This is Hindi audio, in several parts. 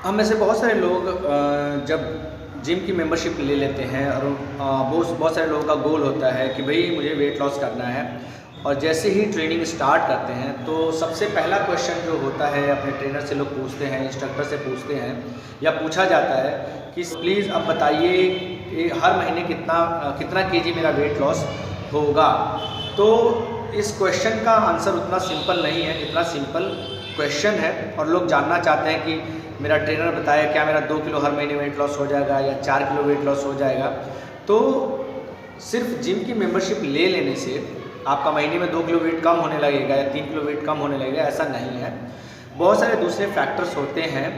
हम में से बहुत सारे लोग जब जिम की मेंबरशिप ले लेते हैं और बहुत सारे लोगों का गोल होता है कि भाई मुझे वेट लॉस करना है। और जैसे ही ट्रेनिंग स्टार्ट करते हैं तो सबसे पहला क्वेश्चन जो होता है अपने ट्रेनर से लोग पूछते हैं, इंस्ट्रक्टर से पूछते हैं या पूछा जाता है कि प्लीज़ अब बताइए कि हर महीने कितना कितना केजी मेरा वेट लॉस होगा। तो इस क्वेश्चन का आंसर उतना सिंपल नहीं है जितना सिंपल क्वेश्चन है, और लोग जानना चाहते हैं कि मेरा ट्रेनर बताए क्या मेरा 2 किलो हर महीने वेट लॉस हो जाएगा या 4 किलो वेट लॉस हो जाएगा। तो सिर्फ जिम की मेंबरशिप ले लेने से आपका महीने में 2 किलो वेट कम होने लगेगा या 3 किलो वेट कम होने लगेगा, ऐसा नहीं है। बहुत सारे दूसरे फैक्टर्स होते हैं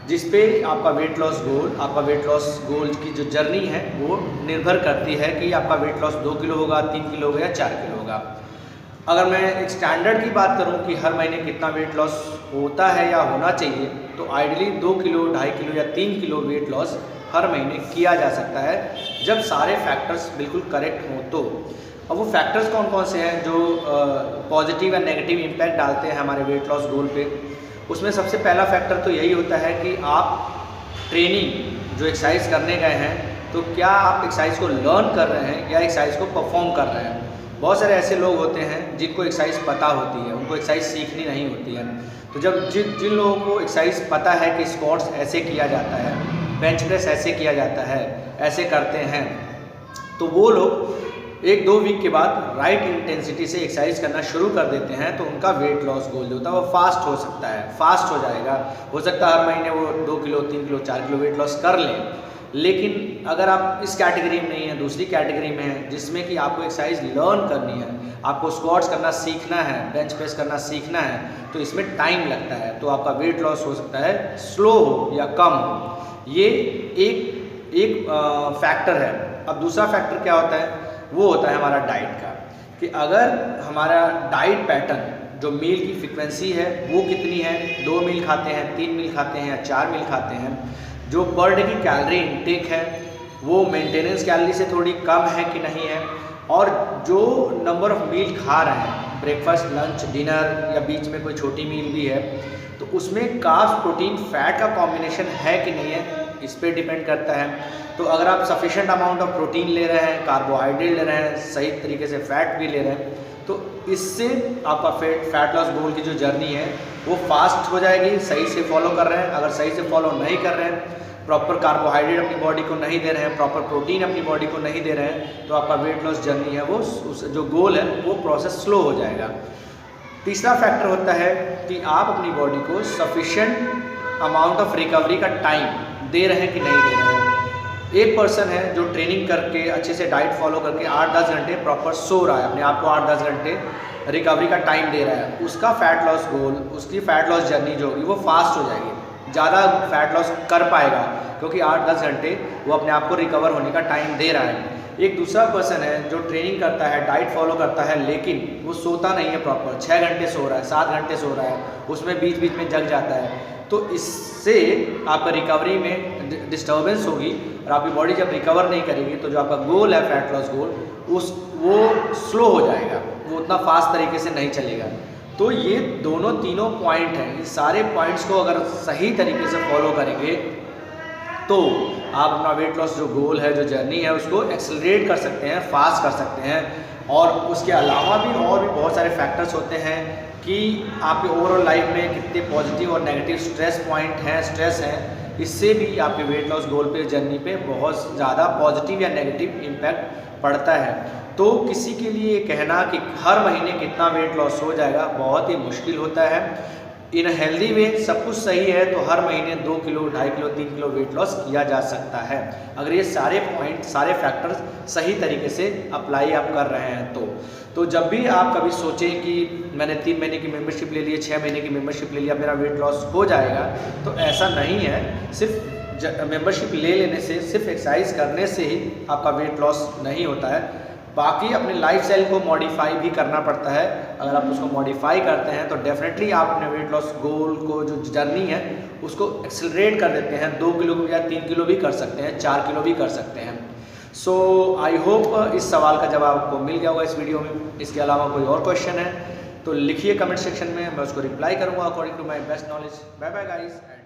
जिस पे आपका वेट लॉस गोल की जो जर्नी है वो निर्भर करती है कि आपका वेट लॉस 2 किलो होगा, 3 किलो होगा या 4 किलो होगा। अगर मैं एक स्टैंडर्ड की बात करूं कि हर महीने कितना वेट लॉस होता है या होना चाहिए, तो आइडियली 2 किलो, 2.5 किलो या 3 किलो वेट लॉस हर महीने किया जा सकता है जब सारे फैक्टर्स बिल्कुल करेक्ट हों। तो अब वो फैक्टर्स कौन कौन से हैं जो पॉजिटिव या नेगेटिव इम्पैक्ट डालते हैं हमारे वेट लॉस गोल पे। उसमें सबसे पहला फैक्टर तो यही होता है कि आप ट्रेनिंग जो एक्सरसाइज करने गए हैं तो क्या आप एक्सरसाइज को लर्न कर रहे हैं या एक्सरसाइज को परफॉर्म कर रहे हैं। बहुत सारे ऐसे लोग होते हैं जिनको एक्सरसाइज पता होती है, उनको एक्सरसाइज सीखनी नहीं होती है। तो जब जिन लोगों को एक्सरसाइज पता है कि स्क्वाट्स ऐसे किया जाता है, बेंच प्रेस ऐसे किया जाता है, ऐसे करते हैं, तो वो लोग 1-2 वीक के बाद राइट इंटेंसिटी से एक्सरसाइज करना शुरू कर देते हैं तो उनका वेट लॉस गोल जो होता है वो फास्ट हो सकता है, फास्ट हो जाएगा। हो सकता है हर महीने वो 2 kilo, 3 kilo, 4 kilo weight loss कर लें। लेकिन अगर आप इस कैटेगरी में नहीं है, दूसरी कैटेगरी में है जिसमें कि आपको एक्सरसाइज लर्न करनी है, आपको स्क्वाट्स करना सीखना है, बेंच प्रेस करना सीखना है, तो इसमें टाइम लगता है, तो आपका वेट लॉस हो सकता है स्लो हो या कम हो। ये एक फैक्टर है। अब दूसरा फैक्टर क्या होता है, वो होता है हमारा डाइट का, कि अगर हमारा डाइट पैटर्न जो मील की फ्रिक्वेंसी है वो कितनी है, 2 मील खाते हैं, 3 मील खाते हैं या 4 मील खाते हैं, जो पर डे की कैलोरी इनटेक है वो मेंटेनेंस कैलोरी से थोड़ी कम है कि नहीं है, और जो नंबर ऑफ मील खा रहे हैं, ब्रेकफास्ट, लंच, डिनर या बीच में कोई छोटी मील भी है, तो उसमें कार्ब्स, प्रोटीन, फैट का कॉम्बिनेशन है कि नहीं है, इस पर डिपेंड करता है। तो अगर आप सफिशेंट अमाउंट ऑफ प्रोटीन ले रहे हैं, कार्बोहाइड्रेट ले रहे हैं, सही तरीके से फैट भी ले रहे हैं, तो इससे आपका फैट लॉस गोल की जो जर्नी है वो फास्ट हो जाएगी, सही से फॉलो कर रहे हैं। अगर सही से फॉलो नहीं कर रहे हैं, प्रॉपर कार्बोहाइड्रेट अपनी बॉडी को नहीं दे रहे हैं, प्रॉपर प्रोटीन अपनी बॉडी को नहीं दे रहे हैं, तो आपका वेट लॉस जर्नी है वो जो गोल है वो प्रोसेस स्लो हो जाएगा। तीसरा फैक्टर होता है कि आप अपनी बॉडी को सफिशेंट अमाउंट ऑफ रिकवरी का टाइम दे रहे हैं कि नहीं दे रहे हैं। एक पर्सन है जो ट्रेनिंग करके अच्छे से डाइट फॉलो करके 8-10 घंटे प्रॉपर सो रहा है, अपने आप को 8-10 घंटे रिकवरी का टाइम दे रहा है, उसका फैट लॉस गोल, उसकी फैट लॉस जर्नी जो होगी वो फास्ट हो जाएगी, ज़्यादा फैट लॉस कर पाएगा क्योंकि 8-10 घंटे वो अपने आप को रिकवर होने का टाइम दे रहा है। एक दूसरा पर्सन है जो ट्रेनिंग करता है, डाइट फॉलो करता है, लेकिन वो सोता नहीं है प्रॉपर, 6 घंटे सो रहा है, 7 घंटे सो रहा है, उसमें बीच बीच में जग जाता है, तो इससे आपका रिकवरी में डिस्टर्बेंस होगी और आपकी बॉडी जब रिकवर नहीं करेगी तो जो आपका गोल है फैट लॉस गोल वो स्लो हो जाएगा, वो उतना फास्ट तरीके से नहीं चलेगा। तो ये तीनों पॉइंट हैं, इन सारे पॉइंट्स को अगर सही तरीके से फॉलो करेंगे तो आप अपना वेट लॉस जो गोल है, जो जर्नी है, उसको एक्सेलरेट कर सकते हैं, फास्ट कर सकते हैं। और उसके अलावा भी और भी बहुत सारे फैक्टर्स होते हैं कि आपके ओवरऑल लाइफ में कितने पॉजिटिव और नेगेटिव स्ट्रेस हैं, इससे भी आपके वेट लॉस गोल पे, जर्नी पे बहुत ज़्यादा पॉजिटिव या नेगेटिव इम्पैक्ट पड़ता है। तो किसी के लिए कहना कि हर महीने कितना वेट लॉस हो जाएगा बहुत ही मुश्किल होता है। इन हेल्दी वे सब कुछ सही है तो हर महीने 2 kilo, 2.5 kilo, 3 kilo weight loss किया जा सकता है, अगर ये सारे पॉइंट, सारे फैक्टर्स सही तरीके से अप्लाई आप कर रहे हैं तो जब भी आप कभी सोचें कि मैंने 3 महीने की मेंबरशिप ले ली है, 6 महीने की मेंबरशिप ले लिया, मेरा वेट लॉस हो जाएगा, तो ऐसा नहीं है। सिर्फ मेंबरशिप ले लेने से, सिर्फ एक्सरसाइज करने से ही आपका वेट लॉस नहीं होता है, बाकी अपने लाइफस्टाइल को मॉडिफाई भी करना पड़ता है। अगर आप उसको मॉडिफाई करते हैं तो डेफिनेटली आप अपने वेट लॉस गोल को जो जर्नी है उसको एक्सेलरेट कर देते हैं, 2 किलो या 3 किलो भी कर सकते हैं, 4 किलो भी कर सकते हैं। सो आई होप इस सवाल का जवाब आपको मिल गया होगा इस वीडियो में। इसके अलावा कोई और क्वेश्चन है तो लिखिए कमेंट सेक्शन में, मैं उसको रिप्लाई करूँगा according to my best knowledge. Bye bye guys.